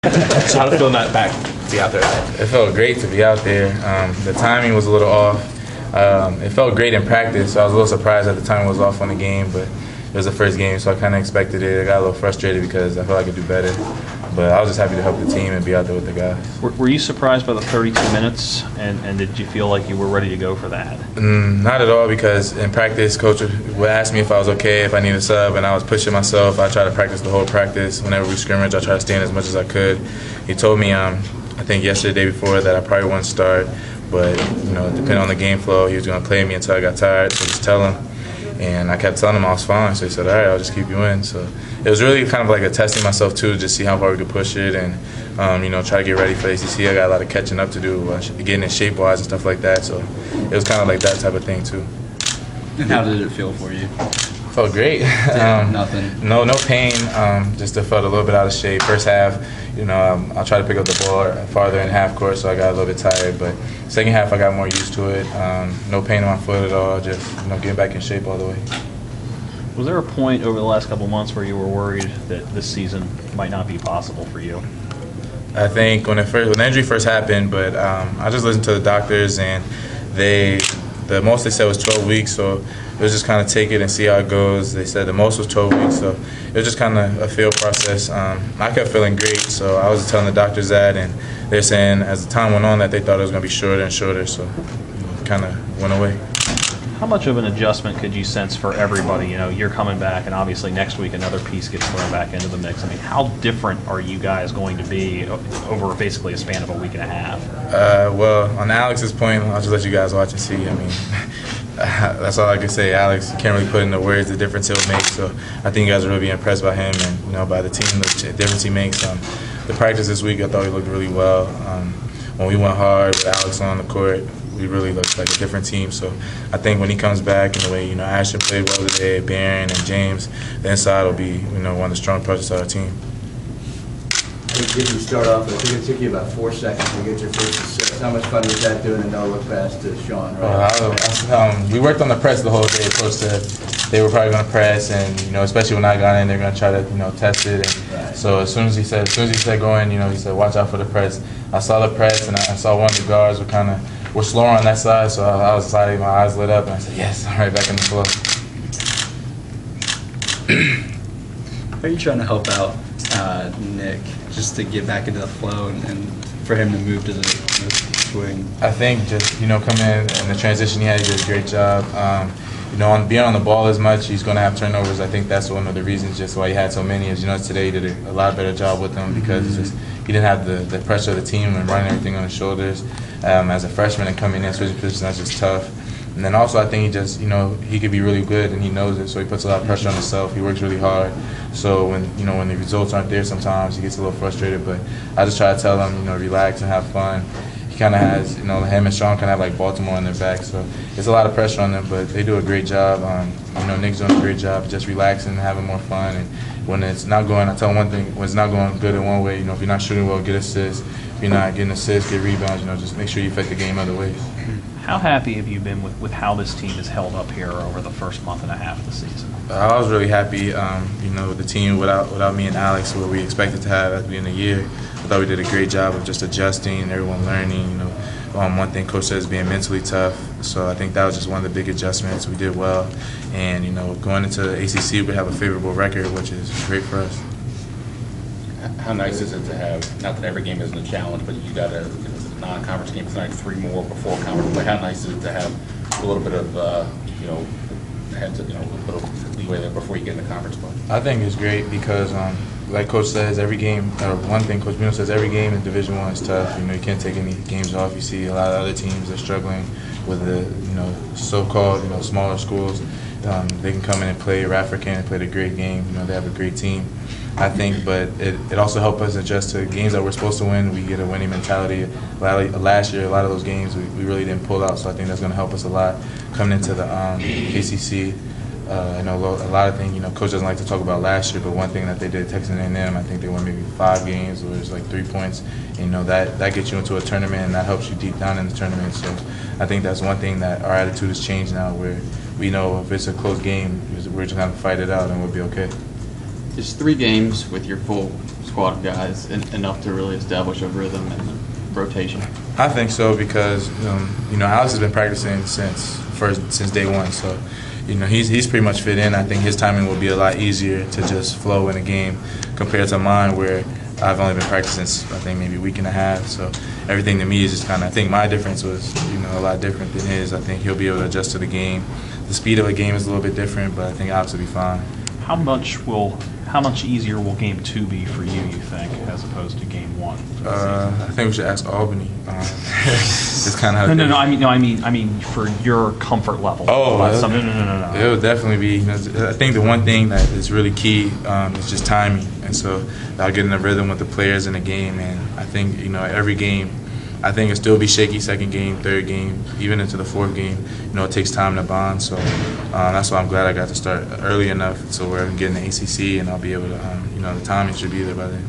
So how did it feel not back to be out there? It felt great to be out there. The timing was a little off. It felt great in practice, so I was a little surprised that the timing was off on the game, but it was the first game, so I kind of expected it. I got a little frustrated because I felt like I could do better, but I was just happy to help the team and be out there with the guys. Were you surprised by the 32 minutes, and did you feel like you were ready to go for that? Not at all, because in practice, coach would ask me if I was okay, if I needed a sub, and I was pushing myself. I tried to practice the whole practice. Whenever we scrimmage, I tried to stay in as much as I could. He told me, I think yesterday, the day before, that I probably wouldn't start, but depending on the game flow, he was going to play me until I got tired, so just tell him. And I kept telling him I was fine, so he said, all right, I'll just keep you in. So it was really kind of like a testing myself too, just see how far we could push it and, try to get ready for ACC. I got a lot of catching up to do, getting in shape-wise and stuff like that. So it was kind of like that type of thing too. And how did it feel for you? Felt great. Nothing. No pain. Just felt a little bit out of shape. First half, I'll try to pick up the ball farther in half court, so I got a little bit tired. But second half, I got more used to it. No pain in my foot at all. Just getting back in shape all the way. Was there a point over the last couple of months where you were worried that this season might not be possible for you? I think when the injury first happened, but I just listened to the doctors, and the most they said was 12 weeks, so it was just kind of take it and see how it goes. They said the most was 12 weeks, so it was just kind of a feel process. I kept feeling great, so I was telling the doctors that, and they're saying as the time went on that they thought it was going to be shorter and shorter, so it kind of went away. How much of an adjustment could you sense for everybody? You're coming back, and obviously next week another piece gets thrown back into the mix. I mean, how different are you guys going to be over basically a span of a week and a half? Well, on Alex's point, I'll just let you guys watch and see. I mean, that's all I can say. Alex, you can't really put into words the difference he'll make. So I think you guys will really be impressed by him and by the team, the difference he makes. The practice this week, I thought he looked really well. When we went hard with Alex on the court, we really looked like a different team. So I think when he comes back and the way Ashton played well today, Barron and James, the inside will be one of the strong parts of our team. Did you start off? I think it took you about 4 seconds to get your first assist. How much fun was that doing a no-look pass to Sean? Right? We worked on the press the whole day. Coach said they were probably going to press, and especially when I got in, they're going to try to test it. And right. So as soon as he said go in, he said watch out for the press. I saw the press, and I saw one of the guards were slower on that side, so I was excited. My eyes lit up, and I said yes, I'm right back in the flow. How are you trying to help out Nick just to get back into the flow and for him to move to the swing? I think just coming in and the transition he had, he did a great job. On being on the ball as much, he's going to have turnovers. I think that's one of the reasons just why he had so many. Is today he did a lot better job with them because he didn't have the pressure of the team and running everything on his shoulders. As a freshman and coming in switching positions, that's just tough. And then also I think he just he could be really good and he knows it, so he puts a lot of pressure on himself. He works really hard. So when the results aren't there, sometimes he gets a little frustrated. But I just try to tell him relax and have fun. He kind of has him and Sean kind of have like Baltimore on their back, so it's a lot of pressure on them. But they do a great job. Nick's doing a great job, just relaxing and having more fun. And when it's not going, I tell him one thing: when it's not going good in one way, if you're not shooting well, get assists. If you're not getting assists, get rebounds. Just make sure you affect the game other ways. How happy have you been with how this team has held up here over the first month and a half of the season? I was really happy. The team without me and Alex, what we expected to have at the beginning of the year, I thought we did a great job of just adjusting, everyone learning. One thing Coach says being mentally tough. So I think that was just one of the big adjustments. We did well, and going into the ACC, we have a favorable record, which is great for us. How nice is it to have, not that every game isn't a challenge, but you got a non-conference game tonight, 3 more before conference. But how nice is it to have a little bit of, a little leeway there before you get in the conference play? I think it's great because, like Coach says, every game, one thing Coach Bino says, every game in Division I is tough. You can't take any games off. You see a lot of other teams that are struggling with the, so-called, smaller schools. They can come in and play. Radford can play a great game. They have a great team. I think, but it also helped us adjust to games that we're supposed to win. We get a winning mentality. Last year, a lot of those games we really didn't pull out, so I think that's going to help us a lot coming into the KCC. I know a lot of things, Coach doesn't like to talk about last year, but one thing that they did, Texas A&M, I think they won maybe 5 games where it's like 3 points. And, that gets you into a tournament, and that helps you deep down in the tournament. So I think that's one thing that our attitude has changed now, where we know if it's a close game, we're just going to fight it out and we'll be okay. Is 3 games with your full squad of guys enough to really establish a rhythm and rotation? I think so because Alex has been practicing since day one, so he's pretty much fit in. I think his timing will be a lot easier to just flow in a game compared to mine, where I've only been practicing I think maybe a week and a half. So everything to me is just kind of, I think my difference was a lot different than his. I think he'll be able to adjust to the game. The speed of a game is a little bit different, but I think Alex will be fine. How much easier will game 2 be for you think, as opposed to game 1? I think we should ask Albany. It's kind of No. I mean for your comfort level. Oh, no. It would definitely be. I think the one thing that is really key is just timing, and so I'll get in a rhythm with the players in the game. And I think every game, I think it'll still be shaky second game, third game, even into the fourth game. It takes time to bond. So that's why I'm glad I got to start early enough so we're getting the ACC, and I'll be able to. The timing should be there by then.